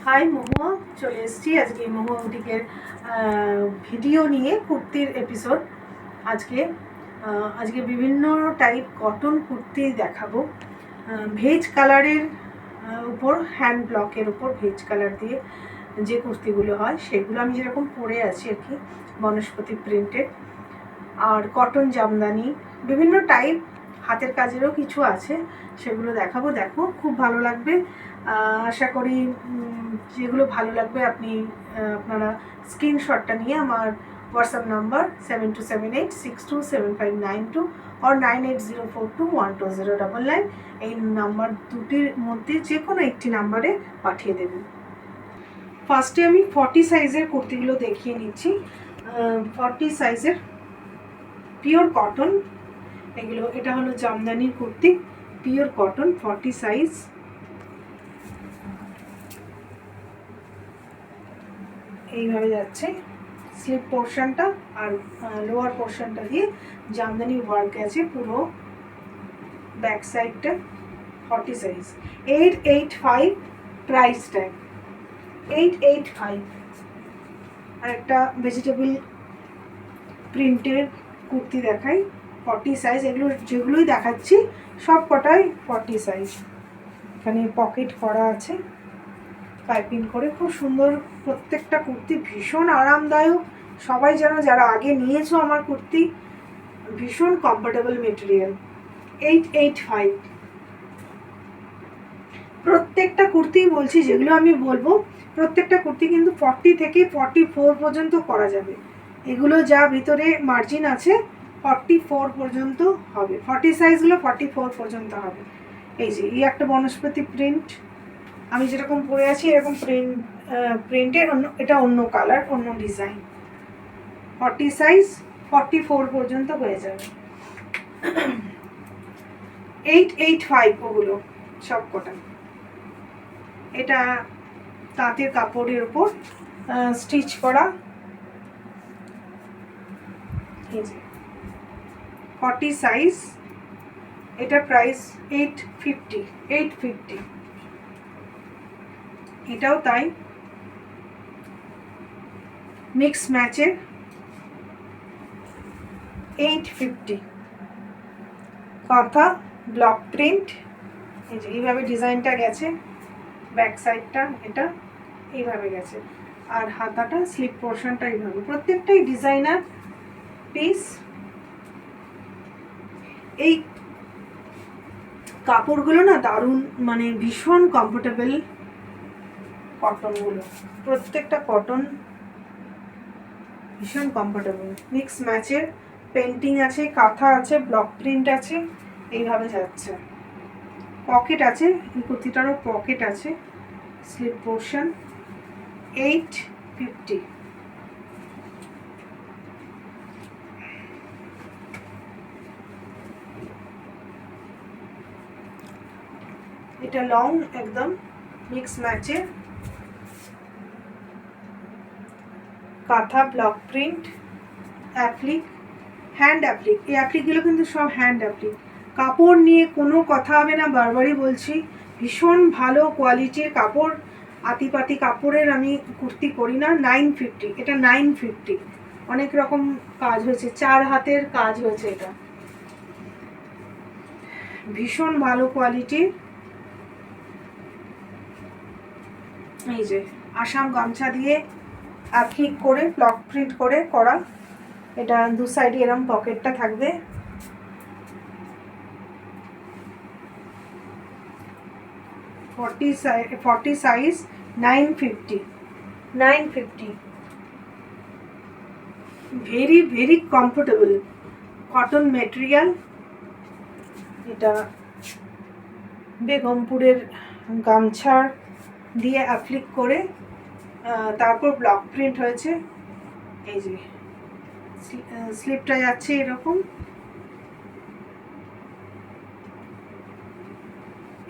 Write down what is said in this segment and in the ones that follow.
High মহুয়া, চলে এসেছি আজকে মহুয়া বুটিকের ভিডিও নিয়ে কুর্তির এপিসোড। আজকে বিভিন্ন টাইপ কটন কুর্তি দেখাবো। ভেজ কালারের উপর হ্যান্ড ব্লকের উপর ভেজ কালার দিয়ে যে কুর্তিগুলো হয় সেগুলো আমি যেরকম পরে আছি আর কি, বনস্পতি প্রিন্টেড। আর কটন জামদানি বিভিন্ন টাইপ হাতের কাজেরও কিছু আছে, সেগুলো দেখাবো। দেখো, খুব ভালো লাগবে। আশা করি যেগুলো ভালো লাগবে আপনারা স্ক্রিনশটটা নিয়ে আমার হোয়াটসঅ্যাপ নাম্বার 7278627592 or 9804212099 এই নাম্বার দুটির মধ্যে যে কোনো একটি নাম্বারে পাঠিয়ে দেবেন। ফার্স্টে আমি 40 সাইজের কুর্তিগুলো দেখিয়ে নিচ্ছি। 40 সাইজের পিওর কটন এগুলো। এটা হলো জামদানির কুর্তি, পিওর কটন 40 সাইজ। এইভাবে যাচ্ছে স্লিপ পোর্শনটা, আর লোয়ার পোর্শনটা দিয়ে জামদানি ওয়ার্ক আছে পুরো ব্যাক সাইডটা। 40 সাইজ, 885 প্রাইস ট্যাগ 885। আর একটা ভেজিটেবল প্রিন্টের কুর্তি দেখাই 40 সাইজ। এগুলো যেগুলোই দেখাচ্ছি সব কটাই 40 সাইজ। এখানে পকেট করা আছে পাইপিং করে, খুব সুন্দর প্রত্যেকটা কুর্তি, ভীষণ আরামদায়ক। সবাই যেন, যারা আগে নিয়েছো আমার কুর্তি, ভীষণ কমফোর্টেবল মেটেরিয়াল। 885 প্রত্যেকটা কুর্তি বলছি, যেগুলো আমি বলবো প্রত্যেকটা কুর্তি কিন্তু 40 থেকে 44 পর্যন্ত করা যাবে। এগুলো যা ভিতরে মার্জিন আছে 44 পর্যন্ত হবে, 40 সাইজগুলো 44 পর্যন্ত হবে। এই যে এই একটা বনস্পতি প্রিন্ট, আমি যেরকম পরে আছি এরকম প্রিন্টের এটা অন্য কালার, অন্য ডিজাইন। 40 সাইজ 44 পর্যন্ত হয়ে যাবে। 885 ওগুলো সব কটা। এটা তাঁতের কাপড়ের উপর স্টিচ করা। এই যে 40 সাইজ, এটা প্রাইস 850। এটাও তাই, মিক্স ম্যাচের 850। কাঁথা ব্লক প্রিন্ট, এই যে এইভাবে ডিজাইনটা গেছে, ব্যাক সাইডটা এটা এইভাবে গেছে, আর হাতাটা স্লিপ পোর্শনটা এইভাবে। প্রত্যেকটাই ডিজাইনার পিস। এই কাপড়গুলো না দারুণ, মানে ভীষণ কমফোর্টেবল কটনগুলো, প্রত্যেকটা কটন ভীষণ কমফোর্টেবল। মিক্স ম্যাচের পেন্টিং আছে, কাঁথা আছে, ব্লক প্রিন্ট আছে, এইভাবে যাচ্ছে। পকেট আছে, এই কুর্তিটারও পকেট আছে, স্লিপ পোর্শন। 850। এটা লং একদম, মিক্স ম্যাচের, কাঁথা block print, applique, hand applique. এই অ্যাপ্লিকগুলো কিন্তু সব হ্যান্ড অ্যাপ্লিক। কাপড় নিয়ে কোনো কথা হবে না, বারবারই বলছি, ভীষণ ভালো কোয়ালিটির কাপড়। আতিপাতি কাপড়ের আমি কুর্তি করি না। 950, এটা 950। অনেক রকম কাজ হয়েছে, 4 হাতের কাজ হয়েছে, এটা ভীষণ ভালো কোয়ালিটির। এই যে আসাম গামছা দিয়ে অ্যাপ্লিক করে ব্লক প্রিন্ট করে করা। এটা দু সাইডে এরকম পকেটটা থাকবে। Forty size 950। Very very comfortable cotton material. এটা বেগমপুরের গামছা দিয়ে অ্যাপ্লিক করে তারপর ব্লক প্রিন্ট হয়েছে। এই যে স্লিপটা যাচ্ছে এরকম,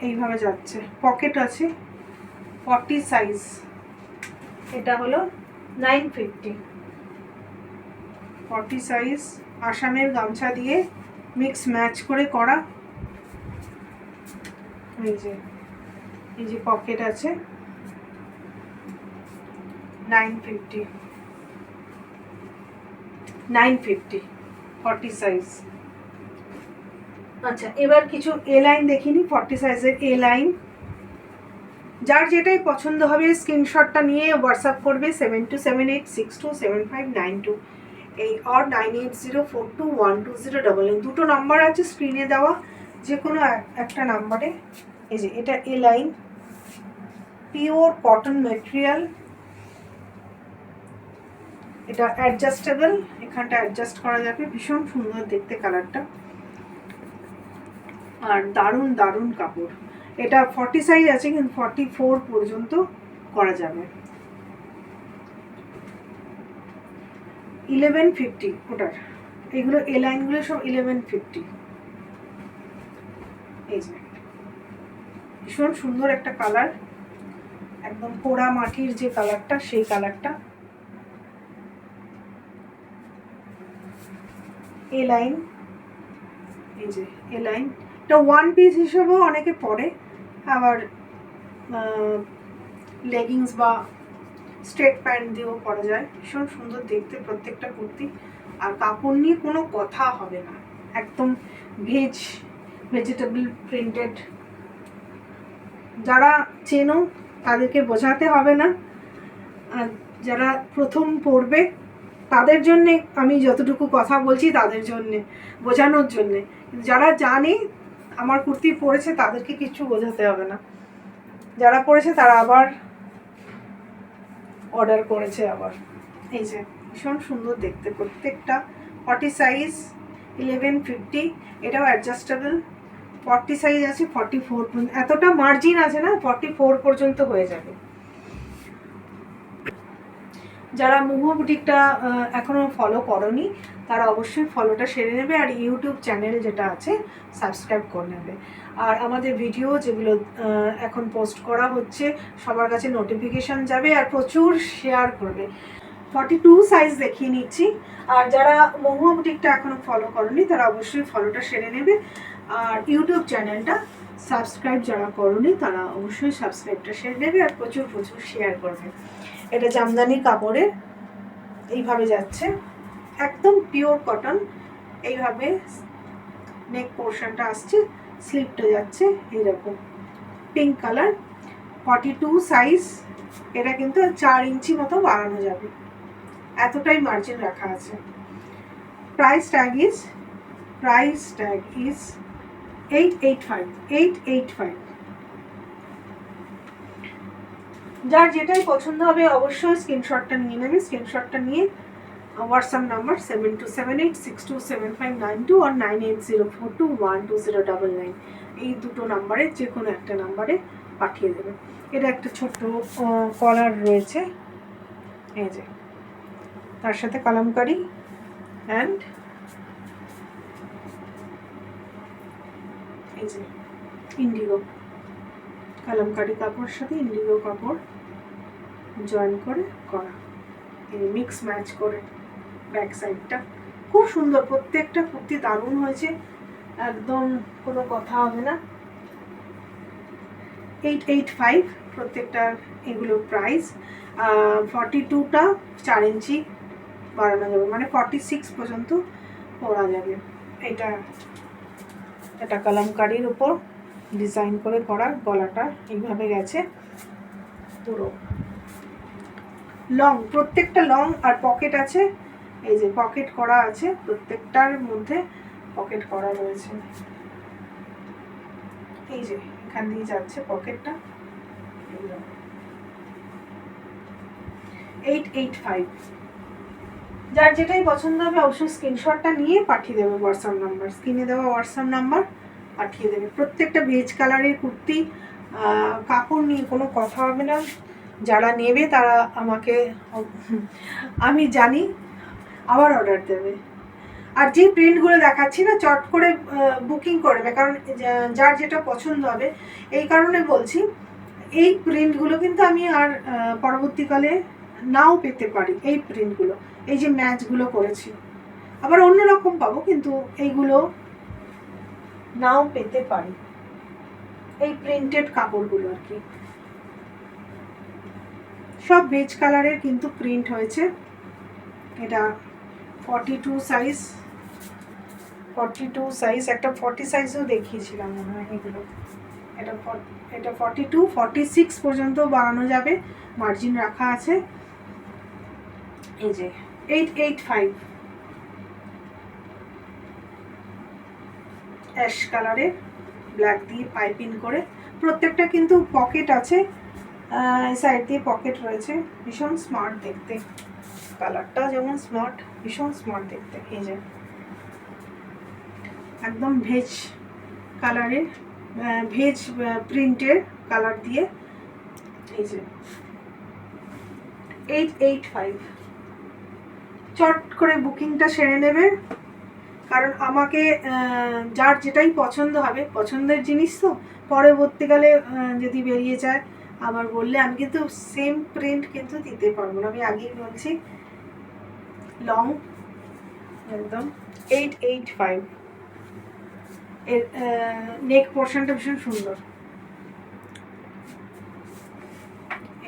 এইভাবে যাচ্ছে, পকেট আছে। 40 সাইজ, এটা হলো 950। 40 সাইজ আসামের গামছা দিয়ে মিক্স ম্যাচ করে করা। এই যে পকেট আছে, 950, 950 40 সাইজ। আচ্ছা, এবার কিছু এ লাইন দেখিনি, 40 সাইজের এ লাইন। যার যেটাই পছন্দ হবে স্ক্রিনশটটা নিয়ে হোয়াটসঅ্যাপ করবে 7278627592 এই অর 9804212099। দুটো নাম্বার আছে স্ক্রিনে দেওয়া, যে কোনো একটা নাম্বারে। এই যে এটা এ লাইন, পিওর কটন মেটেরিয়াল, এটা অ্যাডজাস্টেবল, এখানটা অ্যাডজাস্ট করা যাবে, ভীষণ সুন্দর দেখতে কালারটা, আর দারুণ দারুণ কাপড়। এটা 40 সাইজ আছে, কিন্তু 44 পর্যন্ত করা যাবে। 1150 ওটার, এগুলো এ লাইনগুলো সব 1150। এই যে ভীষণ সুন্দর একটা কালার, একদম পোড়া মাটির যে কালারটা, সেই কালারটা। এ লাইন, এই যে এ লাইন, এটা ওয়ান পিস হিসেবেও অনেকে পরে, আবার লেগিংস বা স্ট্রেট প্যান্ট দিয়েও পরা যায়। ভীষণ সুন্দর দেখতে প্রত্যেকটা কুর্তি, আর কাপড় নিয়ে কোনো কথা হবে না, একদম ভেজিটেবল প্রিন্টেড। যারা চেনো তাদেরকে বোঝাতে হবে না, আর যারা প্রথম পড়বে তাদের জন্যে আমি যতটুকু কথা বলছি, তাদের জন্যে বোঝানোর জন্যে। যারা জানে আমার কুর্তি পরেছে তাদেরকে কিছু বোঝাতে হবে না, যারা পরেছে তারা আবার অর্ডার করেছে আবার। এই যে ভীষণ সুন্দর দেখতে প্রত্যেকটা, 40 সাইজ 1150, এটাও অ্যাডজাস্টেবল। 40 সাইজ আছে 44 পর্যন্ত, এতটা মার্জিন আছে না, 44 পর্যন্ত হয়ে যাবে। যারা মুহু বুটিকটা এখনো ফলো করনি তারা অবশ্যই ফলোটা সেরে নেবে, আর ইউটিউব চ্যানেল যেটা আছে সাবস্ক্রাইব করে নেবে। আর আমাদের ভিডিও যেগুলো এখন পোস্ট করা হচ্ছে সবার কাছে নোটিফিকেশান যাবে, আর প্রচুর শেয়ার করবে। 42 সাইজ দেখিয়ে নিচ্ছি, আর যারা মুহু বুটিকটা এখনো ফলো করনি তারা অবশ্যই ফলোটা সেরে নেবে, আর ইউটিউব চ্যানেলটা সাবস্ক্রাইব যারা করনি তারা অবশ্যই সাবস্ক্রাইবটা সেরে নেবে, আর প্রচুর প্রচুর শেয়ার করবে। এটা জামদানি কাপড়ের, এইভাবে যাচ্ছে, একদম পিওর কটন, এইভাবে নেক পোর্শনটা আসছে, স্লিপটা যাচ্ছে এইরকম পিঙ্ক কালার। 42 সাইজ, এটা কিন্তু 4 ইঞ্চি মতো বাড়ানো যাবে, এতটাই মার্জিন রাখা আছে। Price tag is 885, 885। যার যেটাই পছন্দ হবে অবশ্যই স্ক্রিনশটটা নিয়ে নেবে, স্ক্রিনশটটা নিয়ে হোয়াটসঅ্যাপ নাম্বার 7278627592 আর 9804212099 এই দুটো নাম্বারে যে কোনো একটা নাম্বারে পাঠিয়ে দেবে। এটা একটা ছোট্ট কলার রয়েছে, এই যে তার সাথে কালামকারি অ্যান্ড এই যে ইন্ডিগো, কালামকারি কাপড়ের সাথে ইন্ডিগো কাপড় জয়েন করে করা, এই মিক্স ম্যাচ করে। ব্যাক সাইডটা খুব সুন্দর, প্রত্যেকটা কুর্তি দারুণ হয়েছে, একদম কোনো কথা হবে না। 885 প্রত্যেকটার এগুলোর প্রাইস। 42টা 4 ইঞ্চি বাড়ানো যাবে, মানে 46 পর্যন্ত পরা যাবে। এটা কালামকারির উপর ডিজাইন করে করা, গলাটা এইভাবে গেছে পুরো লং, প্রত্যেকটা লং, আর পকেট আছে, এই যে পকেট করা আছে, প্রত্যেকটার মধ্যে পকেট করা রয়েছে, এই যে এখান দিয়ে যাচ্ছে পকেটটা। 885, যার যেটাই পছন্দ হবে অবশ্যই স্ক্রিনশটটা নিয়ে পাঠিয়ে দেবে হোয়াটসঅ্যাপ নাম্বার, স্ক্রিনে দেওয়া হোয়াটসঅ্যাপ নাম্বার পাঠিয়ে দেবে। প্রত্যেকটা বেজ কালারের কুর্তি, কাপড় নিয়ে কোনো কথা হবে না। যারা নেবে তারা আমাকে, আমি জানি, আবার অর্ডার দেবে। আর যে প্রিন্টগুলো দেখাচ্ছি না চট করে বুকিং করবে, কারণ যার যেটা পছন্দ হবে। এই কারণে বলছি, এই প্রিন্টগুলো কিন্তু আমি আর পরবর্তীকালে নাও পেতে পারি। এই প্রিন্টগুলো, এই যে ম্যাচগুলো করেছি, আবার অন্যরকম পাবো, কিন্তু এইগুলো নাও পেতে পারি, এই প্রিন্টেড কাপড়গুলো আর কি। সব বেজ কালারের কিন্তু প্রিন্ট হয়েছে। এটা 42 সাইজ, 42 সাইজ, একটা 40 সাইজও দেখিয়েছিলাম মনে হয় এগুলো। এটা 42, 46 পর্যন্ত বাড়ানো যাবে, মার্জিন রাখা আছে। এই যে 885 অ্যাশ কালারের ব্ল্যাক দিয়ে পাইপিং করে, প্রত্যেকটা কিন্তু পকেট আছে, সাইড দিয়ে পকেট রয়েছে। ভীষণ স্মার্ট দেখতে, কালারটা যেমন স্মার্ট, ভীষণ স্মার্ট দেখতে। এই যে একদম ভেজ কালারের, ভেজ প্রিন্টের কালার দিয়ে। এই যে 885, চট করে বুকিংটা সেরে নেবে, কারণ আমাকে যার যেটাই পছন্দ হবে, পছন্দের জিনিস তো পরবর্তীকালে যদি বেরিয়ে যায় আবার বললে আমি কিন্তু সেম প্রিন্ট কিন্তু দিতে পারবো না, আমি আগেই বলছি। লং একদম 885, এর নেক পোর্শনটা ভীষণ সুন্দর।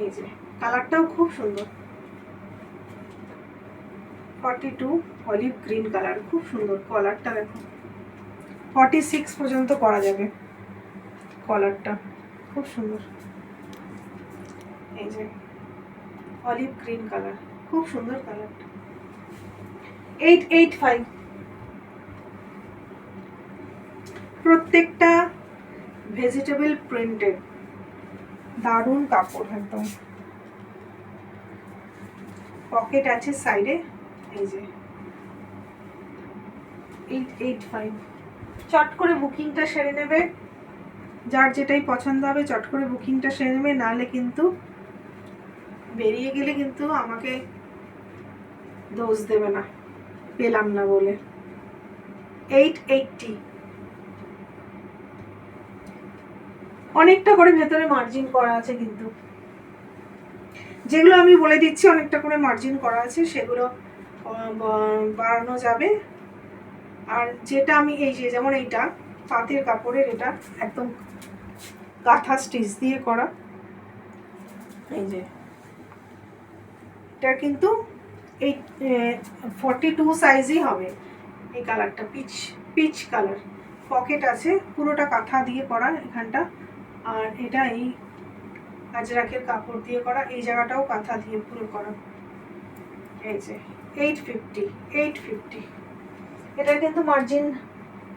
এই যে কালারটাও খুব সুন্দর, 42 অলিভ গ্রিন কালার, খুব সুন্দর কলারটা দেখো। 46 পর্যন্ত করা যাবে, কলারটা খুব সুন্দর। এই যে অলিভ গ্রিন কালার, খুব সুন্দর কালারটা। 885, প্রত্যেকটা ভেজিটেবল প্রিন্টেড, দারুণ কাপড় একদম। পকেট আছে সাইডে। এই যে 885, চট করে বুকিংটা সেরে নেবে, যার যেটাই পছন্দ হবে চট করে বুকিংটা সেরে নেবে, নাহলে কিন্তু বেরিয়ে গেলে কিন্তু আমাকে দোষ দেবে না, পেলাম না বলে। 880, অনেকটা করে ভেতরে মার্জিন করা আছে, কিন্তু যেগুলো আমি বলে দিচ্ছি অনেকটা করে মার্জিন করা আছে, সেগুলো বাড়ানো যাবে। আর যেটা আমি এই যে যেমন এইটা পাতের কাপড়ের, এটা একদম কাঁথা স্টিচ দিয়ে করা। এই যে এটা কিন্তু এই 42 সাইজই হবে। এই কালারটা পিচ কালার, পকেট আছে, পুরোটা কাঁথা দিয়ে করা এখানটা, আর এটা এই আজরাকের কাপড় দিয়ে করা, এই জায়গাটাও কাঁথা দিয়ে পুরো করা। এই যে 850, এটা কিন্তু মার্জিন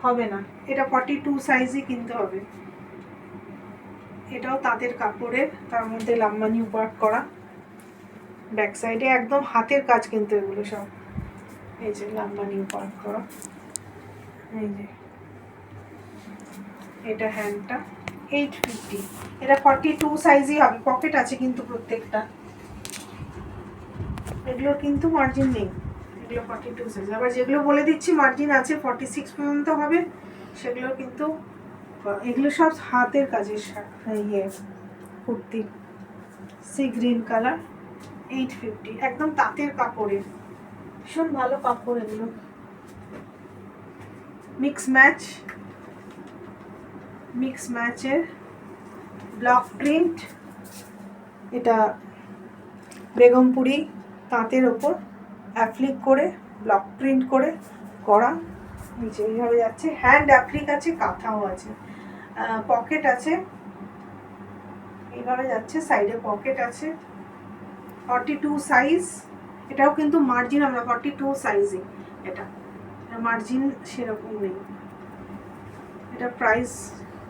হবে না, এটা 42 সাইজই কিনতে হবে। এটাও তাঁতের কাপড়ের, তার মধ্যে লাম্বানি ওয়ার্ক করা, ব্যাক সাইডে একদম হাতের কাজ কিন্তু এগুলো সব। এই যে লাম্বানি ওয়ার্ক করা। এই যে এটা হ্যান্ডটা 850, এটা 42 সাইজই হবে, পকেট আছে কিন্তু প্রত্যেকটা। এগুলোর কিন্তু মার্জিন নেই, এগুলো 42 সাইজ। আবার যেগুলো বলে দিচ্ছি মার্জিন আছে 46 পর্যন্ত হবে, সেগুলো কিন্তু, এগুলো সব হাতের কাজের ইয়ে কুর্তি। সি গ্রিন কালার, 850, একদম তাঁতের কাপড়ের, ভীষণ ভালো কাপড় এগুলো। মিক্স ম্যাচের ব্লক প্রিন্ট, এটা বেগমপুরি তাঁতের ওপর অ্যাপ্লিক করে ব্লক প্রিন্ট করে করা। নিচে এইভাবে যাচ্ছে, হ্যান্ড অ্যাপ্লিক আছে, কাঁথাও আছে, পকেট আছে, এইভাবে যাচ্ছে, সাইডে পকেট আছে। 42 সাইজ, এটাও কিন্তু মার্জিন আমরা 42 সাইজে, এটা মার্জিন সেরকম নেই। এটা প্রাইস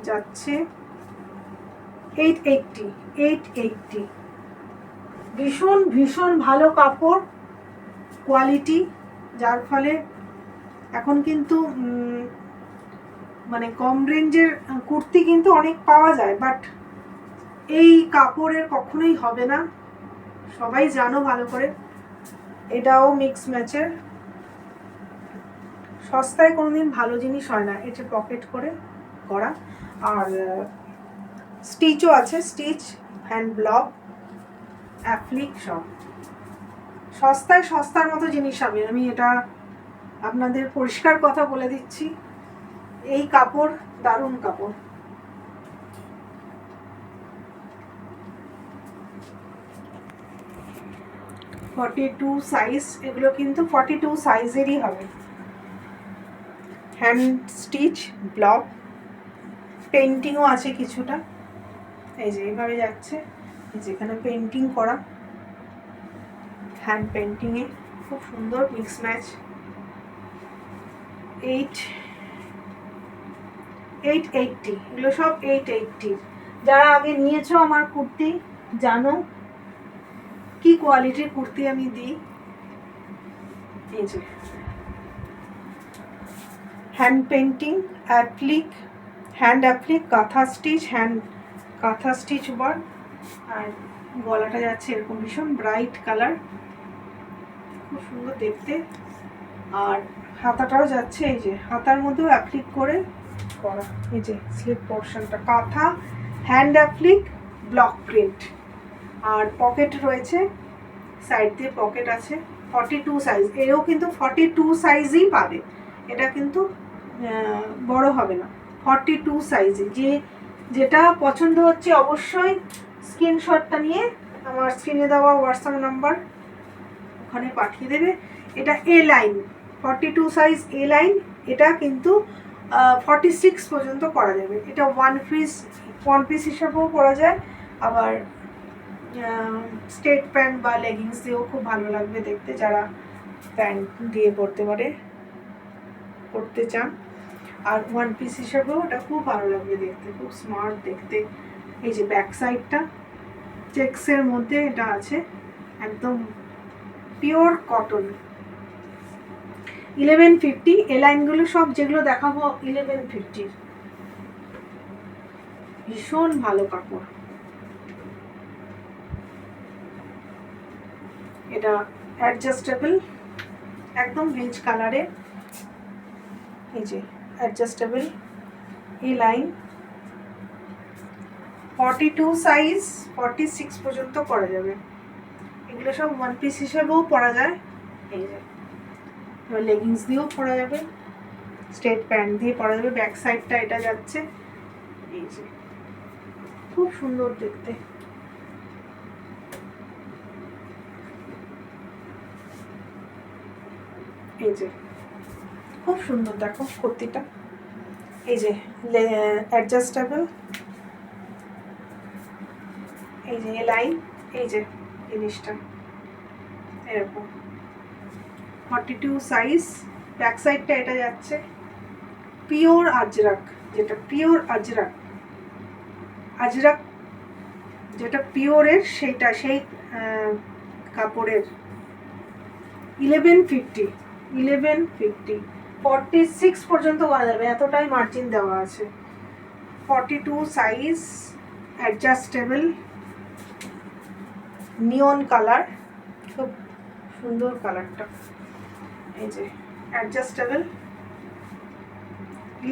যাচ্ছে 880, ভীষণ ভালো কাপড়, কোয়ালিটি, যার ফলে এখন কিন্তু মানে কম রেঞ্জের কুর্তি কিন্তু অনেক পাওয়া যায়, বাট এই কাপড়ের কখনোই হবে না, সবাই জানো ভালো করে। এটাও মিক্স ম্যাচের, সস্তায় কোনোদিন ভালো জিনিস হয় না। এটা পকেট করে করা, আর স্টিচও আছে, স্টিচ, হ্যান্ড ব্লক, অ্যাপ্লিক, সব সস্তায় সস্তার মতো জিনিস হবে, আমি এটা আপনাদের পরিষ্কার কথা বলে দিচ্ছি। এই কাপড় দারুণ কাপড়। 42 সাইজ, এগুলো কিন্তু 42 সাইজেরই হবে। হ্যান্ড স্টিচ ব্লক, পেন্টিংও আছে কিছুটা। এই যে এইভাবে যাচ্ছে, যেখানে পেন্টিং করা, হ্যান্ড পেন্টিংয়ে খুব সুন্দর মিক্স ম্যাচ। 880, এগুলো সব 880। যারা আগে নিয়েছো আমার কুর্তি জানো কি কোয়ালিটির কুর্তি আমি দিই। এই যে hand painting, applique, hand applique, কাঁথা স্টিচ, কাঁথা স্টিচ ওয়ার্ক, আর গলাটা যাচ্ছে এরকম ভীষণ ব্রাইট কালার, খুব সুন্দর দেখতে। আর হাতাটাও যাচ্ছে এই যে হাতার মধ্যেও অ্যাপ্লিক করে করা, এই যে স্লিপ পোর্শনটা কাঁথা, হ্যান্ড অ্যাপ্লিক, ব্লক প্রিন্ট। আর পকেট রয়েছে, সাইড দিয়ে পকেট আছে। 42 সাইজ, এও কিন্তু 42 সাইজই পাবে, এটা কিন্তু বড় হবে না। 42 সাইজে যেটা পছন্দ হচ্ছে অবশ্যই স্ক্রিনশটটা নিয়ে আমার স্ক্রিনে দেওয়া হোয়াটসঅ্যাপ নাম্বার ওখানে পাঠিয়ে দেবে। এটা এ লাইন, 42 সাইজ এ লাইন, এটা কিন্তু 46 পর্যন্ত করা যাবে। এটা ওয়ান পিস হিসাবেও পরা যায়, আবার স্ট্রেট প্যান্ট বা লেগিংস দিয়েও খুব ভালো লাগবে দেখতে, যারা প্যান্ট দিয়ে পরতে চান। আর ওয়ান পিস হিসাবেও ওটা খুব ভালো লাগবে দেখতে, খুব স্মার্ট দেখতে। এই যে ব্যাক সাইডটা চেক্সের মধ্যে এটা আছে, একদম পিওর কটন। 1150, এ লাইনগুলো সব যেগুলো দেখাবো 1150। ভীষণ ভালো কাপড়। এটা অ্যাডজাস্টেবল, একদম বেজ কালারে। এই যে অ্যাডজাস্টেবল এই লাইন, 42 সাইজ 46 পর্যন্ত করা যাবে। এগুলো সব ওয়ান পিস হিসেবেও পরা যায়। এই যে লেগিংস দিয়েও পরা যাবে, স্ট্রেট প্যান্ট দিয়ে পরা যাবে। ব্যাক সাইডটা এটা যাচ্ছে, এই যে খুব সুন্দর দেখতে। এই যে খুব সুন্দর দেখো কুর্তিটা, এই যে অ্যাডজাস্টেবল, এই যে লাইন, এই যে জিনিসটা এরকম 42 সাইজ। ব্যাক সাইডটা এটা যাচ্ছে পিওর আজরাক, যেটা পিওর আজরাক যেটা পিওরের সেইটা, সেই কাপড়ের। 1150, 46 পর্যন্ত করা যাবে, এতটাই মার্জিন দেওয়া আছে। 42 সাইজ, অ্যাডজাস্টেবল, নিয়ন কালার, খুব সুন্দর কালারটা। এই যে অ্যাডজাস্টেবল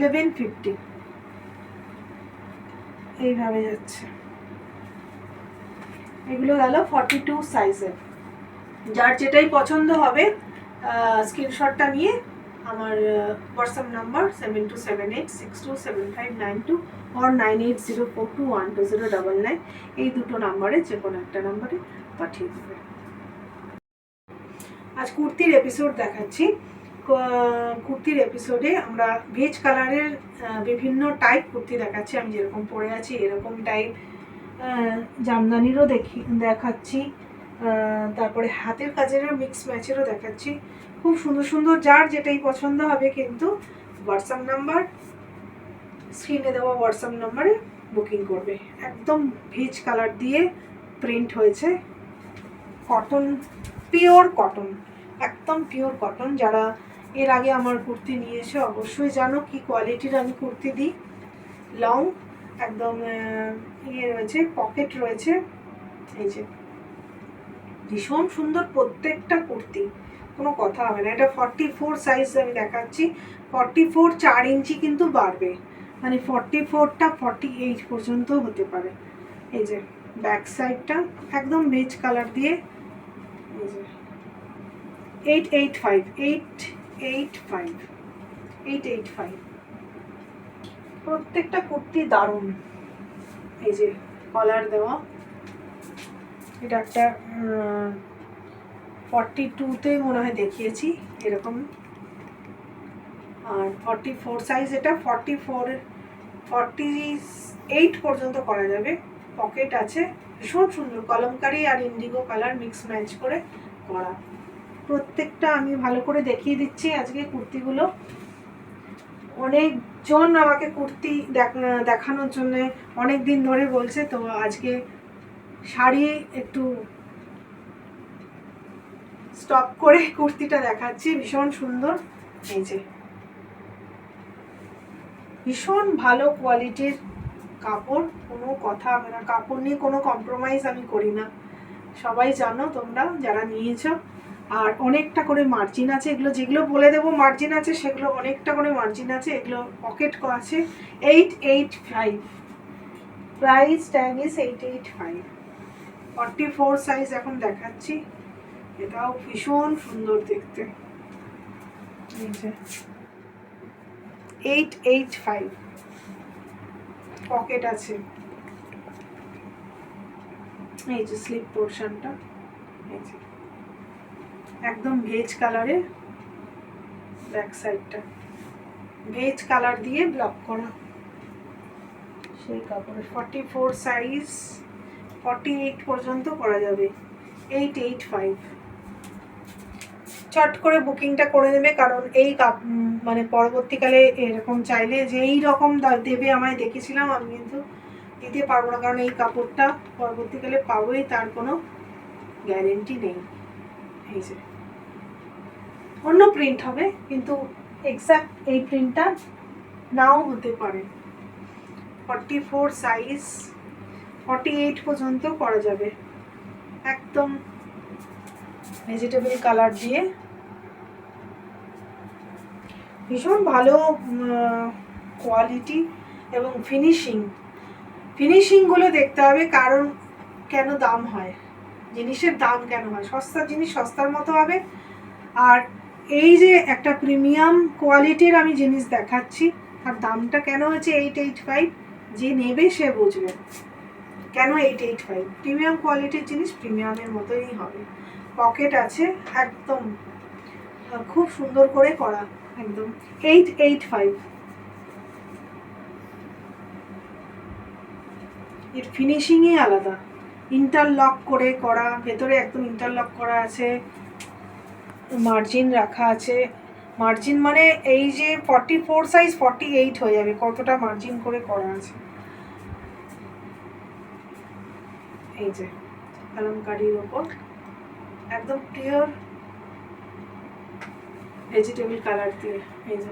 1150, এইভাবে যাচ্ছে। এগুলো গেল 42 সাইজের। যার যেটাই পছন্দ হবে স্ক্রিনশটটা নিয়ে আমার হোয়াটসঅ্যাপ নাম্বার 7278627592 or 9804212099, এই দুটো নাম্বারে যে কোনো একটা নাম্বারে পাঠিয়ে দেবে। আজ কুর্তির এপিসোড দেখাচ্ছি। কুর্তির এপিসোডে আমরা ভেজ কালারের বিভিন্ন টাইপ কুর্তি দেখাচ্ছি। আমি যেরকম পরে আছি এরকম টাইপ জামদানিরও দেখাচ্ছি, তারপরে হাতের কাজেরও মিক্স ম্যাচেরও দেখাচ্ছি। খুব সুন্দর সুন্দর, যার যেটাই পছন্দ হবে কিন্তু হোয়াটসঅ্যাপ নাম্বার, স্ক্রিনে দেওয়া হোয়াটসঅ্যাপ নাম্বারে বুকিং করবে। একদম ভেজ কালার দিয়ে প্রিন্ট হয়েছে, কটন, পিওর কটন, একদম পিওর কটন। যারা এর আগে আমার কুর্তি নিয়েছে অবশ্যই জানো কি কোয়ালিটির আমি কুর্তি দিই। লং, একদম রয়েছে, পকেট রয়েছে, এই যে ভীষণ সুন্দর প্রত্যেকটা কুর্তি, কোনো কথা হবে না। এটা 44 সাইজ আমি দেখাচ্ছি। 44 4 ইঞ্চি কিন্তু বাড়বে, মানে 44টা 48 পর্যন্ত হতে পারে। এই যে ব্যাক সাইডটা একদম বেজ কালার দিয়ে, এই যে 885 প্রত্যেকটা কুর্তি দারুণ। এই যে কলার দেওয়া, এটা একটা 42তে মনে হয় দেখিয়েছি এরকম, আর 44 সাইজ, এটা 48 পর্যন্ত করা যাবে। পকেট আছে, ভীষণ সুন্দর কলমকারি আর ইন্ডিগো কালার মিক্স ম্যাচ করে করা। প্রত্যেকটা আমি ভালো করে দেখিয়ে দিচ্ছি আজকে কুর্তিগুলো। অনেকজন আমাকে কুর্তি দেখানোর জন্য অনেক দিন ধরে বলছে, তো আজকে শাড়ি একটু স্টপ করে কুর্তিটা দেখাচ্ছি। ভীষণ সুন্দর, এই যে ভীষণ ভালো কোয়ালিটির কাপড়, কোনো কথা হবে না, কাপড় নিয়ে কোনো কম্প্রোমাইজ আমি করি না, সবাই জানো তোমরা যারা নিয়েছো। আর অনেকটা করে মার্জিন আছে, এগুলো যেগুলো বলে দেবো মার্জিন আছে সেগুলো অনেকটা করে মার্জিন আছে। এগুলো পকেট আছে 885, প্রাইস ট্যাগ ইজ 885। 44 সাইজ এখন দেখাচ্ছি, এটাও ভীষণ সুন্দর দেখতে, এই যে 885 পকেট আছে। এই যে স্লিপ পোর্শনটা, এই যে একদম ভেজ কালারে, ব্যাক সাইডটা ভেজ কালার দিয়ে ব্লক করা সেই কাপড়ে। 44 সাইজ 48 পর্যন্ত করা যাবে, 885। চট করে বুকিংটা করে নেবে, কারণ এই মানে পরবর্তীকালে এরকম চাইলে যে এই রকম দেবে আমায় দেখেছিলাম, আমি কিন্তু দিতে পারবো না, কারণ এই কাপড়টা পরবর্তীকালে পাবোই তার কোনো গ্যারেন্টি নেই। এই যে অন্য প্রিন্ট হবে, কিন্তু এক্স্যাক্ট এই প্রিন্টটা নাও হতে পারে। 44 সাইজ 48 পর্যন্ত করা যাবে, একদম ভেজিটেবল কালার দিয়ে। ভীষণ ভালো কোয়ালিটি এবং ফিনিশিংগুলো দেখতে হবে, কারণ কেন দাম হয়, জিনিসের দাম কেন হয়, সস্তার জিনিস সস্তার মতো হবে। আর এই যে একটা প্রিমিয়াম কোয়ালিটির আমি জিনিস দেখাচ্ছি, আর দামটা কেন হচ্ছে 885, যে নেবে সে বুঝবে কেন 885। প্রিমিয়াম কোয়ালিটির জিনিস প্রিমিয়ামের মতোই হবে। পকেট আছে, একদম খুব সুন্দর করে করা, একদম 885। এর ফিনিশিংই আলাদা, ইন্টারলক করে করা, ভেতরে একদম ইন্টারলক করা আছে, মার্জিন রাখা আছে। মার্জিন মানে এই যে 44 সাইজ 48 হয়ে যাবে, কতটা মার্জিন করে করা আছে। এই যে কলমকারির ওপর একদম পিওর ভেজিটেবল কালার দিয়ে, এই যে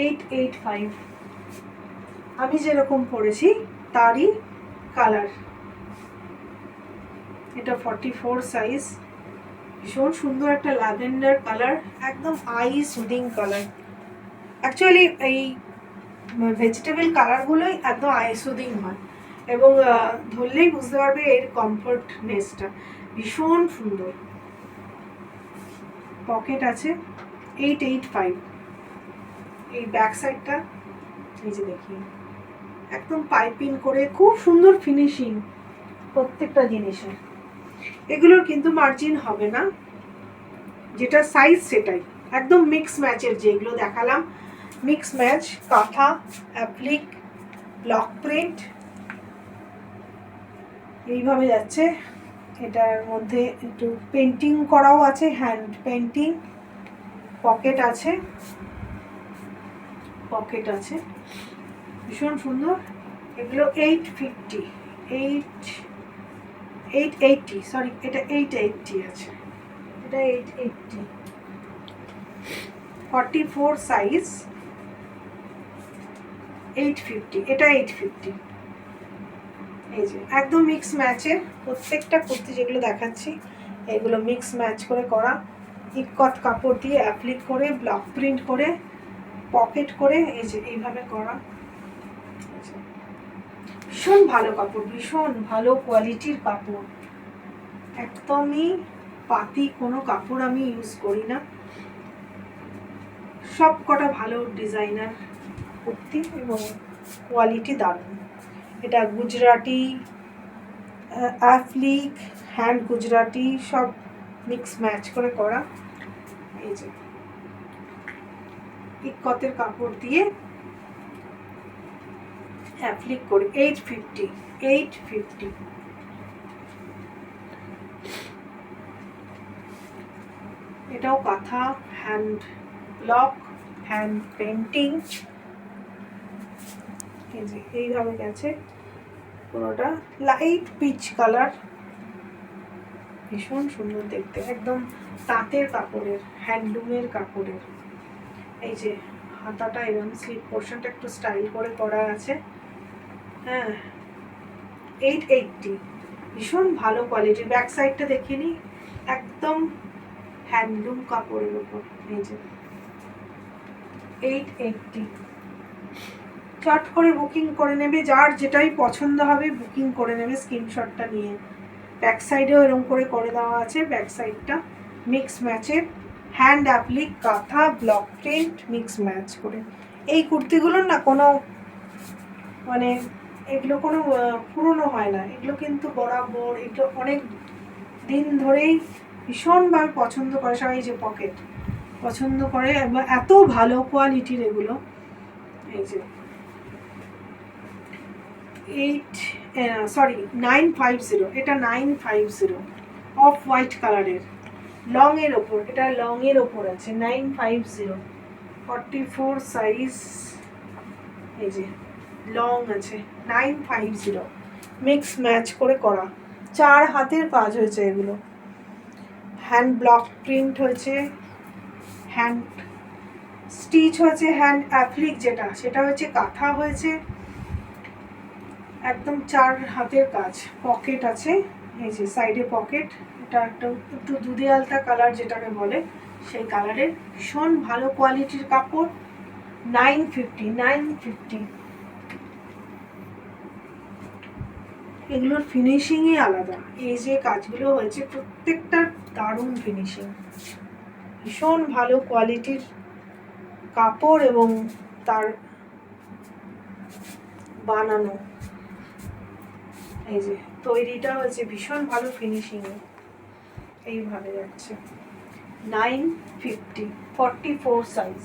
885 আমি যেরকম পরেছি তারই কালার। এটা 44 সাইজ, ভীষণ সুন্দর একটা ল্যাভেন্ডার কালার, একদম আই সুদিং কালার। অ্যাকচুয়ালি এই ভেজিটেবল কালারগুলোই একদম আই সুদিং হয়, এবং ধরলেই বুঝতে পারবে এর কমফোর্টনেসটা, ভীষণ সুন্দর। পকেট আছে 885। এই ব্যাক সাইডটা এই যে দেখি, একদম পাইপিং করে খুব সুন্দর ফিনিশিং প্রত্যেকটা জিনিসের। এগুলোর কিন্তু মার্জিন হবে না, যেটা সাইজ সেটাই, একদম মিক্স ম্যাচের যেগুলো দেখালাম, মিক্স ম্যাচ, কাঁথা, অ্যাপ্লিক, ব্লক প্রিন্ট, এইভাবে যাচ্ছে। এটার মধ্যে একটু পেন্টিং করাও আছে, হ্যান্ড পেন্টিং। পকেট আছে, পকেট আছে, ভীষণ সুন্দর। এগুলো 880, সরি এটা 880 আছে, এটা 880। 44 সাইজ 850, এটা 850। এই যে একদম মিক্স ম্যাচের প্রত্যেকটা কুর্তি যেগুলো দেখাচ্ছি, এগুলো মিক্স ম্যাচ করে করা, ইকট কাপড় দিয়ে অ্যাপ্লিক করে ব্লক প্রিন্ট করে পকেট করে, এই যে এইভাবে করা। ভীষণ ভালো কাপড়, ভীষণ ভালো কোয়ালিটির কাপড়, একদমই পাতি কোনো কাপড় আমি ইউজ করি না, সব কটা ভালো ডিজাইনার কুর্তি এবং কোয়ালিটি দারুণ। এটা গুজরাটি অ্যাফলিক, হ্যান্ড গুজরাটি সব মিক্স ম্যাচ করে করা। এই যে ইক্কতের কাপড় দিয়ে অ্যাপ্লিক করি। 850। এটাও কাঁথা, হ্যান্ড ব্লক, হ্যান্ড পেন্টিং। এই যে এইভাবে গেছে পুরোটা, লাইট পিচ কালার, ভীষণ সুন্দর দেখতে, একদম তাঁতের কাপড়ের, হ্যান্ডলুমের কাপড়ের। এই যে হাতাটা এরকম স্লিপ পোর্শনটা একটু স্টাইল করে করা আছে। হ্যাঁ, 880, ভীষণ ভালো কোয়ালিটির। ব্যাক সাইডটা দেখিয়ে নিই, একদম হ্যান্ডলুম কাপড়ের উপর। এই যে 880, চট করে বুকিং করে নেবে, যার যেটাই পছন্দ হবে বুকিং করে নেবে স্ক্রিনশটটা নিয়ে। ব্যাক সাইডেও এরকম করে দেওয়া আছে, ব্যাক সাইডটা মিক্স ম্যাচের, হ্যান্ড অ্যাপ্লিক, কাঁথা, ব্লক প্রিন্ট মিক্স ম্যাচ করে। এই কুর্তিগুলোর না কোনো মানে এগুলো কোনো পুরনো হয় না, এগুলো কিন্তু বরাবর, এগুলো অনেক দিন ধরেই ভীষণভাবে পছন্দ করে সবাই। যে পকেট পছন্দ করে, এবং এত ভালো কোয়ালিটির এগুলো। এই যে 950, এটা 950, অফ হোয়াইট কালারের, লং এর ওপর, এটা লং এর ওপর আছে। 950, 44 সাইজ। এই যে লং আছে, 950, মিক্স ম্যাচ করে করা, 4 হাতের কাজ হয়েছে এগুলো। হ্যান্ড ব্লক প্রিন্ট হয়েছে, হ্যান্ড স্টিচ হয়েছে, হ্যান্ড অ্যাপ্লিক যেটা সেটা হচ্ছে কাঁথা হয়েছে, একদম 4 হাতের কাজ। পকেট আছে, এই যে সাইডে পকেট, এটা একটু দুধে আলতা কালার যেটাকে বলে সেই কালারের, ভীষণ ভালো কোয়ালিটির কাপড়। 950। এগুলোর ফিনিশিংই আলাদা, এই যে কাজগুলো হয়েছে প্রত্যেকটার দারুণ ফিনিশিং, ভীষণ ভালো কোয়ালিটির কাপড় এবং তার বানানো। এই যে তৈরিটা হয়েছে ভীষণ ভালো ফিনিশিং, এইভাবে যাচ্ছে। 950, 44 সাইজ।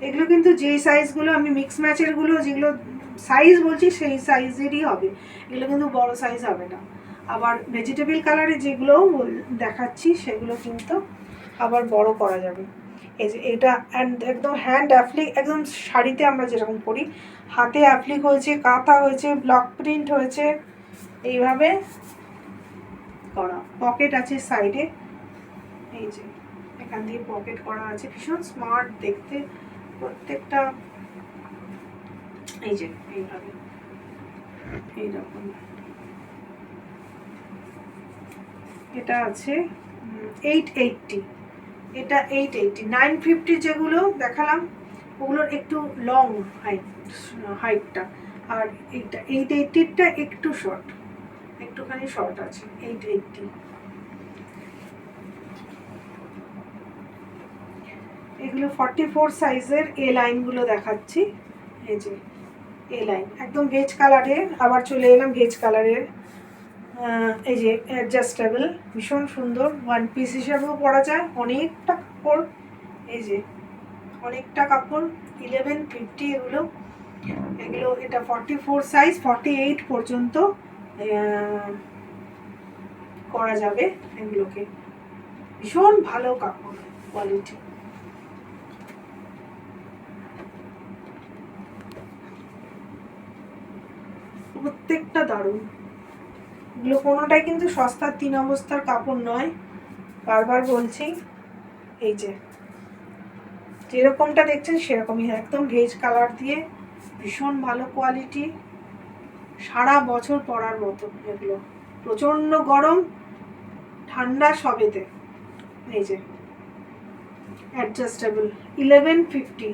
এগুলো কিন্তু যেই সাইজগুলো আমি মিক্স ম্যাচেরগুলো যেগুলো সাইজ বলছি সেই সাইজেরই হবে, এগুলো কিন্তু বড় সাইজ হবে না। আবার ভেজিটেবল কালারে যেগুলো দেখাচ্ছি সেগুলো কিন্তু আবার বড় করা যাবে। এই যে এটা একদম হ্যান্ড অ্যাপ্লিক, একদম শাড়িতে আমরা যেরকম করি, হাতে অ্যাপ্লিক হয়েছে, কাঁথা হয়েছে, ব্লক প্রিন্ট হয়েছে, এইভাবে করা। পকেট আছে সাইডে, এই যে এখান দিয়ে পকেট করা আছে, ভীষণ স্মার্ট দেখতে প্রত্যেকটা। এই যে এইভাবে এইরকম। এটা আছে 880, এটা 880। 950 যেগুলো দেখালাম ওগুলোর একটু লং হাইটটা, আর এইটা 880টা একটু শর্ট, একটুখানি শর্ট আছে। 880। এগুলো 44 সাইজের এ লাইনগুলো দেখাচ্ছি। এই যে এ লাইন একদম ভেজ কালারের, আবার চলে এলাম ভেজ কালারের। এই যে অ্যাডজাস্টেবল, ভীষণ সুন্দর, ওয়ান পিস হিসাবেও পরা যায়, অনেকটা কাপড়। এই যে অনেকটা কাপড়, 1150 এগুলো। এটা 44 সাইজ, 48 পর্যন্ত করা যাবে এগুলোকে, ভীষণ ভালো কাপড় কোয়ালিটি। প্রত্যেকটা দারুণ, এগুলো কোনোটাই কিন্তু সস্তার 3 অবস্থার কাপড় নয়, বারবার বলছি। এই যে যেরকমটা দেখছেন সেরকমই, একদম ভেজ কালার দিয়ে, ভীষণ ভালো কোয়ালিটি, সারা বছর পরার মতো এগুলো, প্রচণ্ড গরম ঠান্ডা সবেতে। এই যে অ্যাডজাস্টেবল, 1150,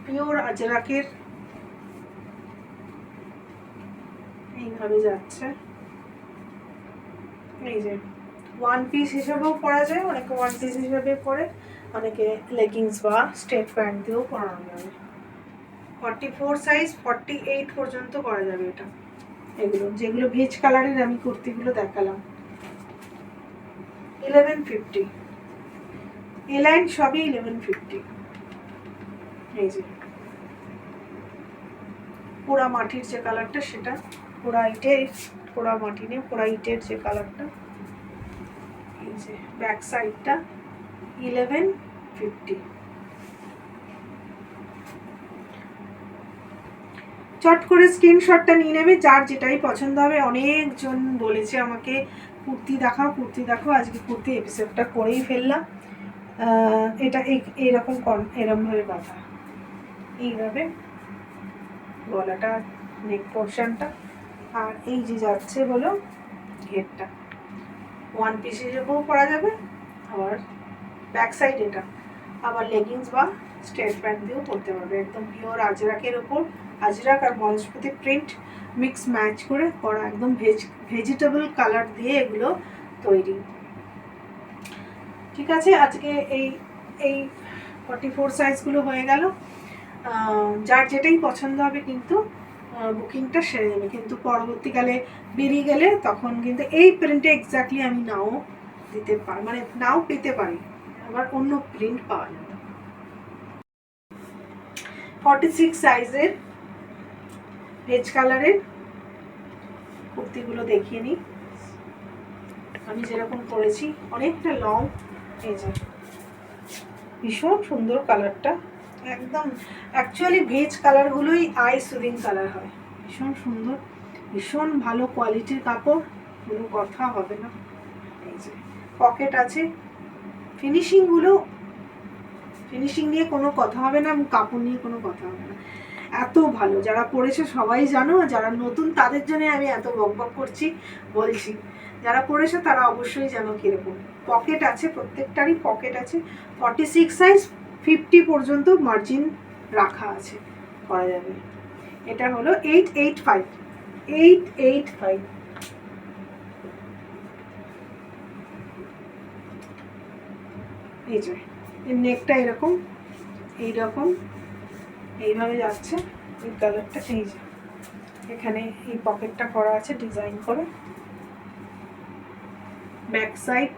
পিওর আজরাকের, এইভাবে যাচ্ছে। এই যে ওয়ান পিস হিসেবেও পরা যায়, অনেকে ওয়ান পিস হিসেবে পরে, অনেকে লেগিংস বা স্ট্রেট প্যান্ট দিয়েও পরানো যাবে। 44 সাইজ 48 পর্যন্ত করা যাবে এটা। এগুলো যেগুলো ভেজ কালারের আমি কুর্তিগুলো দেখালাম 1150, এ লাইন সবই 1150। এই যে পোড়া মাটির যে কালারটা, সেটা পোড়া ইটের, পোড়া মাটি নেই, পোড়া ইটের যে কালারটা। এই যে ব্যাক সাইডটা 1150। চট করে স্ক্রিনশটটা নিয়ে নেবে, যার যেটাই পছন্দ হবে। অনেকজন বলেছে আমাকে কুর্তি দেখাও কুর্তি দেখাও, আজকে কুর্তি এপিসোডটা করেই ফেললাম। এটা এইরকম এরমভাবে বাঁধা, এইভাবে গলাটা, নেক পোর্শনটা, আর এই যে যাচ্ছে হলো ঘেরটা। ওয়ান পিস হিসেবেও পরা যাবে, আবার ব্যাক সাইড এটা আবার লেগিংস বা স্ট্রেট প্যান্ট দিয়েও পরতে পারবে। একদম পিওর আজরাকের ওপর, আজরাক আর মনস্পতি প্রিন্ট মিক্স ম্যাচ করে করা, একদম ভেজিটেবল কালার দিয়ে এগুলো তৈরি। ঠিক আছে, আজকে এই 44 সাইজগুলো হয়ে গেল। যার যেটাই পছন্দ হবে কিন্তু বুকিংটা সেরে যাবে, কিন্তু পরবর্তীকালে বেরিয়ে গেলে তখন কিন্তু এই প্রিন্টে এক্স্যাক্টলি আমি নাও দিতে পারি, মানে নাও পেতে পারি, আবার অন্য প্রিন্ট পাওয়া যাবে। 46 সাইজের ভেজ কালারের কুর্তিগুলো দেখিয়ে নিই। আমি যেরকম করেছি, অনেকটা লং, এই যে ভীষণ সুন্দর কালারটা, একদম অ্যাকচুয়ালি ভেজ কালারগুলোই আই সুদিং কালার হয়, ভীষণ সুন্দর, ভীষণ ভালো কোয়ালিটির কাপড়, কোনো কথা হবে না। এই যে পকেট আছে, ফিনিশিং নিয়ে কোনো কথা হবে না, কাপড় নিয়ে কোনো কথা হবে না, এত ভালো। যারা পড়েছে সবাই জানো, যারা নতুন তাদের জন্য আমি এত বকবক করছি বলছি, যারা পড়েছে তারা অবশ্যই জানো কিরকম। পকেট আছে, প্রত্যেকটারই পকেট আছে। 46 সাইজ 50 পর্যন্ত মার্জিন রাখা আছে, করা যাবে। এটা হলো 885। এই যে এর নেকটা এরকম, এইরকম এইভাবে যাচ্ছে, এই কালারটা। এই যে এখানে এই পকেটটা করা আছে ডিজাইন করে, ব্যাক সাইড।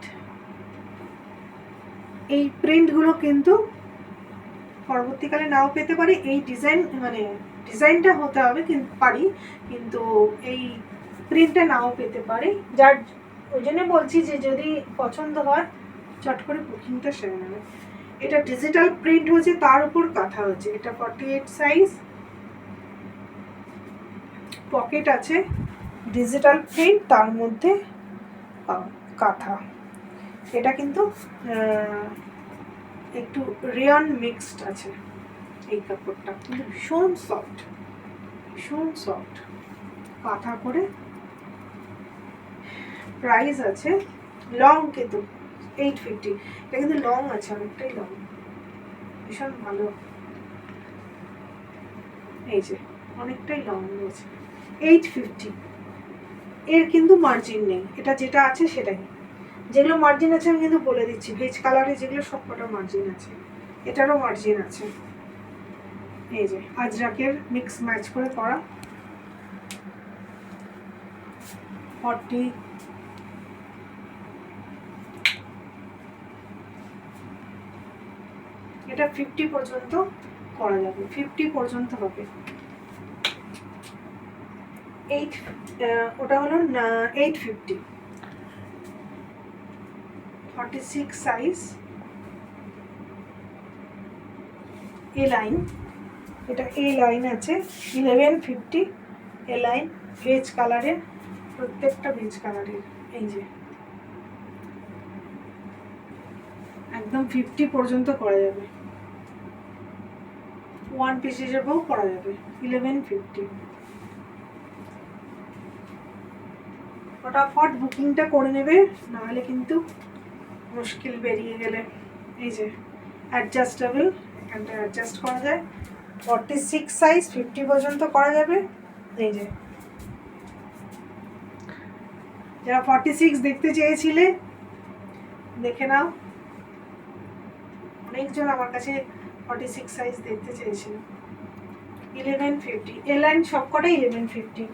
এই প্রিন্টগুলো কিন্তু পরবর্তীকালে নাও পেতে পারি, এই ডিজাইনটা হতে হবে, কিন্তু কিন্তু এই প্রিন্টটা নাও পেতে পারি। যার ওই জন্য বলছি যে যদি পছন্দ হয় চট করে বুকিংটা সেরে নেবে। এটা ডিজিটাল প্রিন্ট হচ্ছে, তার উপর কাঁথা হচ্ছে। এটা 48 সাইজ, পকেট আছে, ডিজিটাল প্রিন্ট, তার মধ্যে কাঁথা। এটা কিন্তু একটু রিয়ন মিক্সড আছে। এই কাপড়টা কিন্তু ভীষণ সফট কাঁথা করে। প্রাইস আছে লং, কিন্তু 850। এটা কিন্তু লং আছে, অনেকটাই লং, ভীষণ ভালো। এই যে অনেকটাই লং রয়েছে, 850। এর কিন্তু মার্জিন নেই, এটা যেটা আছে সেটাই। যেগুলো মার্জিন আছে আমি কিন্তু বলে দিচ্ছি, ভেজ কালারে যেগুলো সবকটা মার্জিন আছে, এটারও মার্জিন আছে। এই যে আজরাকের মিক্স ম্যাচ করে করা, 40। এটা 50 পর্যন্ত করা যাবে, 50 পর্যন্ত হবে। ওটা হলো 850। 46 সাইজ, এ লাইন। এটা এ লাইন আছে, 1150 এ লাইন, ভেজ কালারের, প্রত্যেকটা ভেজ কালারের। এই যে একদম 50 পর্যন্ত করা যাবে, ওয়ান পিস হিসেবেও করা যাবে, 1150। ফটাফট বুকিংটা করে নেবে, নাহলে কিন্তু মুশকিল বেরিয়ে গেলে। এই যে অ্যাডজাস্টেবল, এখানটা অ্যাডজাস্ট করা যায়। 46 সাইজ 50 পর্যন্ত করা যাবে। এই যে যারা 46 দেখতে চেয়েছিলে দেখে নাও, অনেকজন আমার কাছে 46 সাইজ দেখতে চেয়েছিল। 1150 এ লাইন সব কটাই 1150।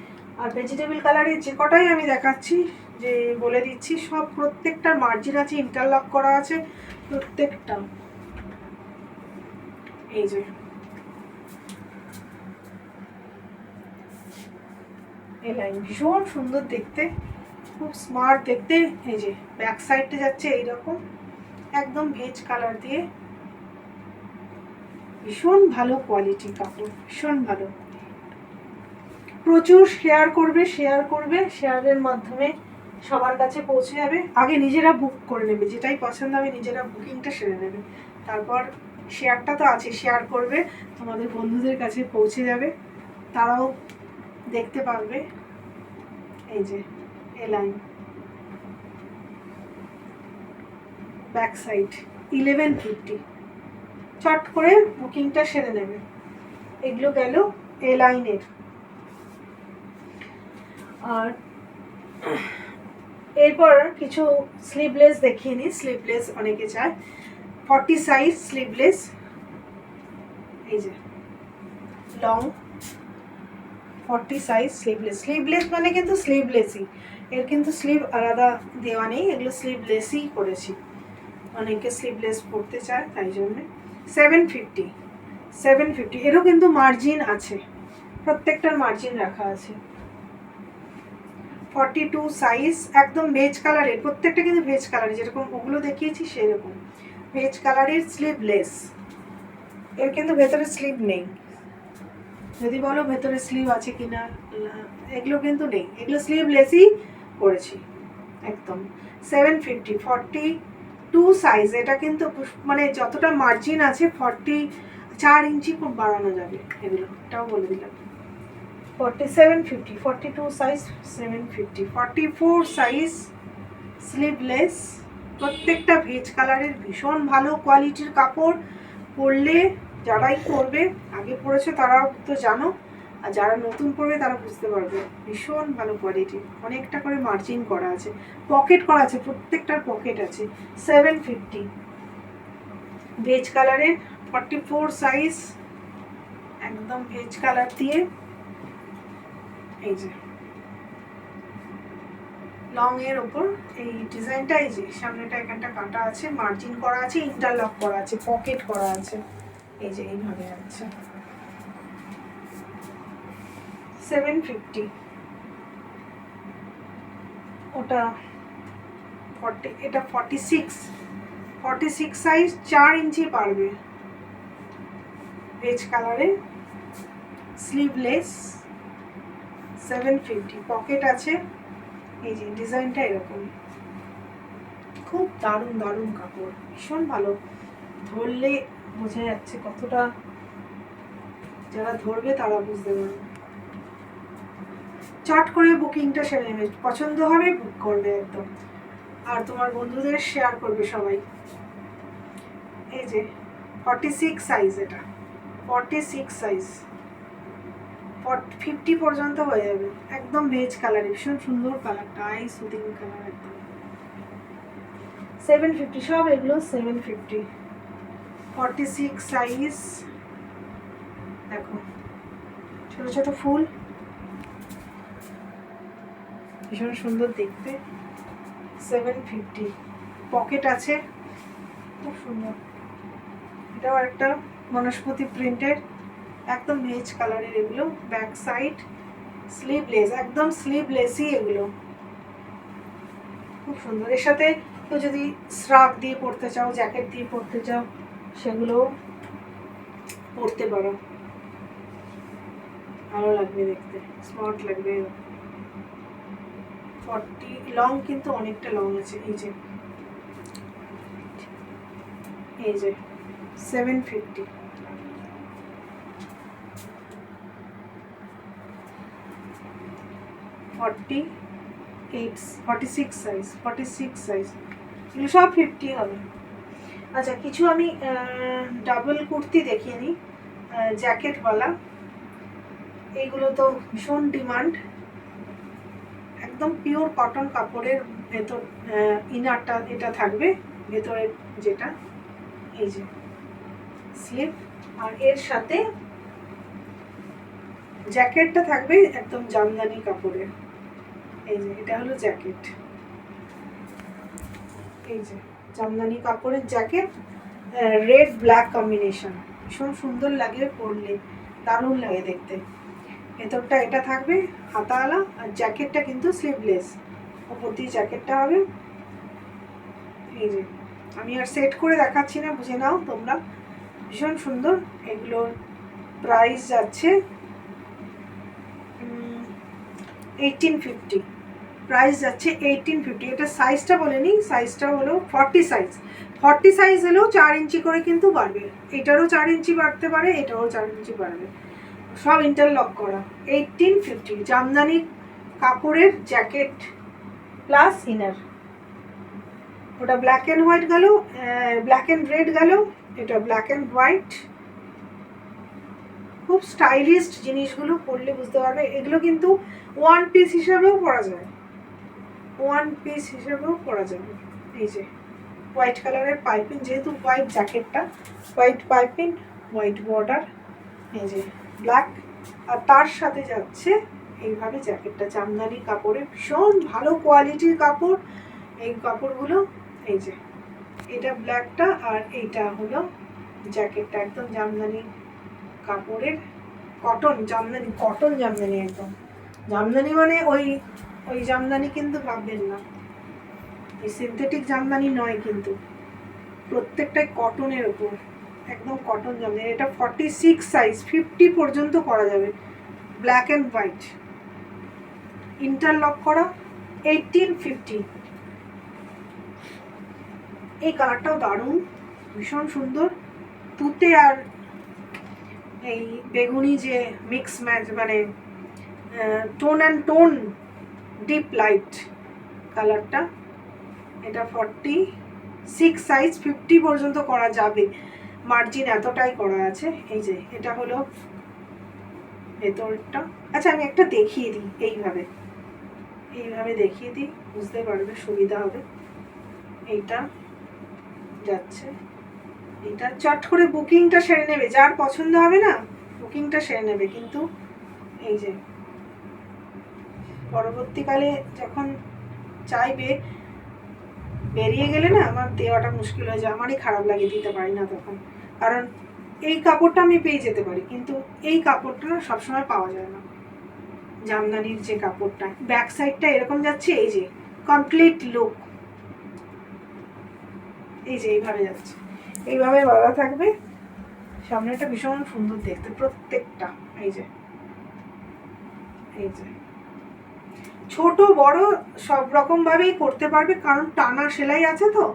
আর ভেজিটেবল কালারের যে কটাই আমি দেখাচ্ছি, যে বলে দিচ্ছি, সব প্রত্যেকটার মার্জিন আছে, ইন্টারলক করা আছে প্রত্যেকটা। এই যে এই লাইন ভীষণ সুন্দর দেখতে, খুব স্মার্ট দেখতে। এই যে ব্যাক সাইডটা যাচ্ছে এইরকম একদম ভেজ কালার দিয়ে, ভীষণ ভালো কোয়ালিটি কাপড়, ভীষণ ভালো। প্রচুর শেয়ার করবে, শেয়ারের মাধ্যমে সবার কাছে পৌঁছে যাবে। আগে নিজেরা বুক করে নেবে, যেটাই পছন্দ হবে নিজেরা বুকিংটা সেরে নেবে, তারপর শেয়ারটা তো আছে, শেয়ার করবে, তোমাদের বন্ধুদের কাছে পৌঁছে যাবে, তারাও দেখতে পারবে। এই যে এ লাইন ব্যাক সাইড 1150, চট করে বুকিংটা সেরে নেবে। এগুলো গেল এ লাইনের। আর এরপর কিছু স্লিভলেস দেখিয়ে নিই। স্লিভলেস অনেকে চায়, 40 সাইজ স্লিভলেস। এই যে লং 40 সাইজ স্লিভলেস। স্লিভলেস মানে কিন্তু স্লিভলেসই, এর কিন্তু স্লিভ আলাদা দেওয়া নেই, এগুলো স্লিভলেসই করেছি। অনেকে স্লিভলেস পরতে চায় তাই জন্য। 750, এরও কিন্তু মার্জিন আছে, প্রত্যেকটার মার্জিন রাখা আছে। 42 সাইজ, একদম ভেজ কালারের, প্রত্যেকটা কিন্তু ভেজ কালারের, যেরকম ওগুলো দেখিয়েছি সেরকম ভেজ কালারের স্লিভলেস। এর কিন্তু ভেতরে স্লিভ নেই, যদি বলো ভেতরে স্লিভ আছে কিনা, এগুলো কিন্তু নেই, এগুলো স্লিভলেসই করেছি একদম। 750, 42 সাইজ। এটা কিন্তু মানে যতটা মার্জিন আছে 4 ইঞ্চি খুব বাড়ানো যাবে, এগুলো এটাও বলে দিলাম। 4750, 42 সাইজ 750, 44 সাইজ স্লিভলেস, প্রত্যেকটা ভেজ কালারের, ভীষণ ভালো কোয়ালিটির কাপড়। পরলে যারাই পরবে, আগে পরেছে তারাও তো জানো, আর যারা নতুন পরবে তারা বুঝতে পারবে, ভীষণ ভালো কোয়ালিটি। অনেকটা করে মার্জিন করা আছে, পকেট করা আছে, প্রত্যেকটার পকেট আছে। 750 ভেজ কালারের, 44 সাইজ, একদম ভেজ কালার দিয়ে। এই যে লং এর ওপর এই ডিজাইনটা, এই যে সামনেটা এখানটা কাটা আছে, মার্জিন করা আছে, ইন্টারলক করা আছে, পকেট করা আছে, এই যে এইভাবে আছে। 750, ওটা 40, এটা 46 সাইজ, 4 ইঞ্চি পারবে, বেজ কালারে, স্লিভলেস, 750, পকেট আছে। এই যে ডিজাইনটা এরকম, খুব দারুণ দারুণ কাপড়, ভীষণ ভালো। ধরলে বোঝা যাচ্ছে কতটা, যারা ধরবে তারা বুঝতে পারবে। চট করে বুকিংটা সেরে নেবে, পছন্দ হবে বুক করবে একদম, আর তোমার বন্ধুদের শেয়ার করবে সবাই। এই যে 46 সাইজ, এটা 46 সাইজ, 50 পর্যন্ত হয়ে যাবে, একদম বেজ কালার, ভীষণ সুন্দর কালারটা, আই সুদিং কালার একদম। 750, সব এগুলো 750, 46 সাইজ। দেখো ছোট ছোট ফুল, ভীষণ সুন্দর দেখতে। 750, পকেট আছে, খুব সুন্দর। এটাও একটা বনস্পতি প্রিন্টের, একদম বেজ কালারের, এগুলো ব্যাক সাইড স্লিভলেস, একদম স্লিভলেসই এগুলো, খুব সুন্দর। এর সাথে কেউ যদি শ্রাগ দিয়ে পরতে চাও, জ্যাকেট দিয়ে পরতে চাও, সেগুলো পরতে পারো, ভালো লাগবে দেখতে, স্মার্ট লাগবে। 40 লং, কিন্তু অনেকটা লং আছে। এই যে 750, 46 সাইজ, 46 সাইজ, এগুলো সব 50 হবে। আচ্ছা, কিছু আমি ডাবল কুর্তি দেখিয়ে নিই, জ্যাকেটওয়ালা। এইগুলো তো ভীষণ ডিমান্ড, একদম পিওর কটন কাপড়ের, ভেতর ইনারটা এটা থাকবে, ভেতরের যেটা, এই যে স্লিভ, আর এর সাথে জ্যাকেটটা থাকবে একদম জামদানি কাপড়ের। এই যে এটা হলো জ্যাকেট, এই যে জামদানি কাপড়ের জ্যাকেট, রেড ব্ল্যাক কম্বিনেশন, ভীষণ সুন্দর লাগে পরলে, দারুণ লাগে দেখতে। ভেতরটা এটা থাকবে হাতাওয়ালা, আর জ্যাকেটটা কিন্তু স্লিভলেস, ওপর দিয়ে জ্যাকেটটা হবে। এই যে আমি আর সেট করে দেখাচ্ছি না, বুঝে নাও তোমরা, ভীষণ সুন্দর। এগুলোর প্রাইস যাচ্ছে 1850, প্রাইস যাচ্ছে 1850। এটা সাইজটা বলেনি, সাইজটা হলো 40 সাইজ। 40 সাইজ হলেও 4 ইঞ্চি করে কিন্তু বাড়বে, এটারও 4 ইঞ্চি বাড়তে পারে, এটাও 4 ইঞ্চি বাড়বে, সব ইন্টারলক করা। 1850 জামদানি কাপড়ের জ্যাকেট প্লাস ইনার। ওটা ব্ল্যাক অ্যান্ড হোয়াইট গেল, ব্ল্যাক অ্যান্ড রেড গেল, এটা ব্ল্যাক অ্যান্ড হোয়াইট। খুব স্টাইলিশ জিনিসগুলো, পরলে বুঝতে পারবে। এগুলো কিন্তু ওয়ান পিস হিসাবেও পরা যায়, ওয়ান পিস হিসাবেও পরা যাবে। এই যে হোয়াইট কালারের পাইপিং, যেহেতু হোয়াইট জ্যাকেটটা, হোয়াইট পাইপিং, হোয়াইট বর্ডার, এই যে ব্ল্যাক, আর তার সাথে যাচ্ছে এইভাবে জ্যাকেটটা জামদানি কাপড়ে, ভীষণ ভালো কোয়ালিটির কাপড় এই কাপড়গুলো। এই যে এটা ব্ল্যাকটা, আর এইটা হলো জ্যাকেটটা, একদম জামদানি কাপড়ের, কটন জামদানি, কটন জামদানি, একদম জামদানি মানে ওই ওই জামদানি কিন্তু ভাববেন না, এই সিনথেটিক জামদানি নয় কিন্তু, প্রত্যেকটাই কটনের ওপর, একদম কটন জামদানি। এটা 46 সাইজ, 50 পর্যন্ত করা যাবে, ব্ল্যাক অ্যান্ড হোয়াইট, ইন্টারলক করা, 1850। এই কালারটাও দারুণ, ভীষণ সুন্দর, তুতে আর এই বেগুনি যে মিক্স ম্যাচ, মানে tone and tone, deep light কালারটা। এটা 46 সাইজ, 50 পর্যন্ত করা যাবে, মার্জিন এতটাই করা আছে। এই যে এটা হলো ভেতরটা। আচ্ছা আমি একটা দেখিয়ে দিই, এইভাবে এইভাবে দেখিয়ে দিই, বুঝতে পারবে, সুবিধা হবে। এইটা যাচ্ছে, এটা চট করে বুকিংটা সেরে নেবে, যার পছন্দ হবে না বুকিংটা সেরে নেবে, কিন্তু এই যে পরবর্তীকালে যখন চাইবে, বেরিয়ে গেলে না আমার দেওয়াটা মুশকিল হয়ে যায়, আমারই খারাপ লাগে, দিতে পারি না তখন, কারণ এই কাপড়টা আমি পেয়ে যেতে পারি, কিন্তু এই কাপড়টা না সবসময় পাওয়া যায় না, জামদানির যে কাপড়টা। ব্যাক সাইডটা এরকম যাচ্ছে, এই যে কমপ্লিট লুক, এই যে এইভাবে যাচ্ছে, এইভাবে বাঁধা থাকবে, সামনেটা ভীষণ সুন্দর দেখতে প্রত্যেকটা। এই যে এই যে ছোট বড় সব রকম ভাবেই করতে পারবে, কারণ টানা সেলাই আছে তো।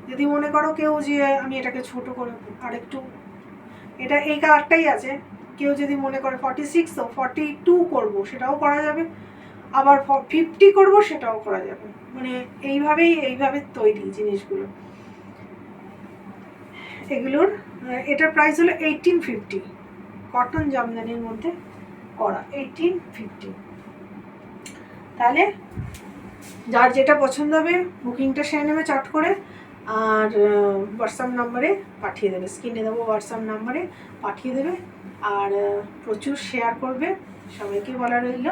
যদি মনে করো কেউ যে আমি এটাকে ছোট করে আরেকটু, এটা এই কালারটাই আছে, কেউ যদি মনে করে 46 তো 42 করব, সেটাও করা যাবে, আবার 50 করব, সেটাও করা যাবে, মানে এইভাবে তৈরি জিনিসগুলো এগুলোর। এটার প্রাইস হলো 1850, কটন জামদানির মধ্যে করা, 1850। তাহলে যার যেটা পছন্দ হবে বুকিংটা সেরে নেবে চট করে, আর হোয়াটসঅ্যাপ নাম্বারে পাঠিয়ে দেবে, স্ক্রিনে দেবো হোয়াটসঅ্যাপ নাম্বারে পাঠিয়ে দেবে, আর প্রচুর শেয়ার করবে। সবাইকে বলা রইল,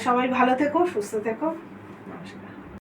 সবাই ভালো থেকো, সুস্থ থেকো।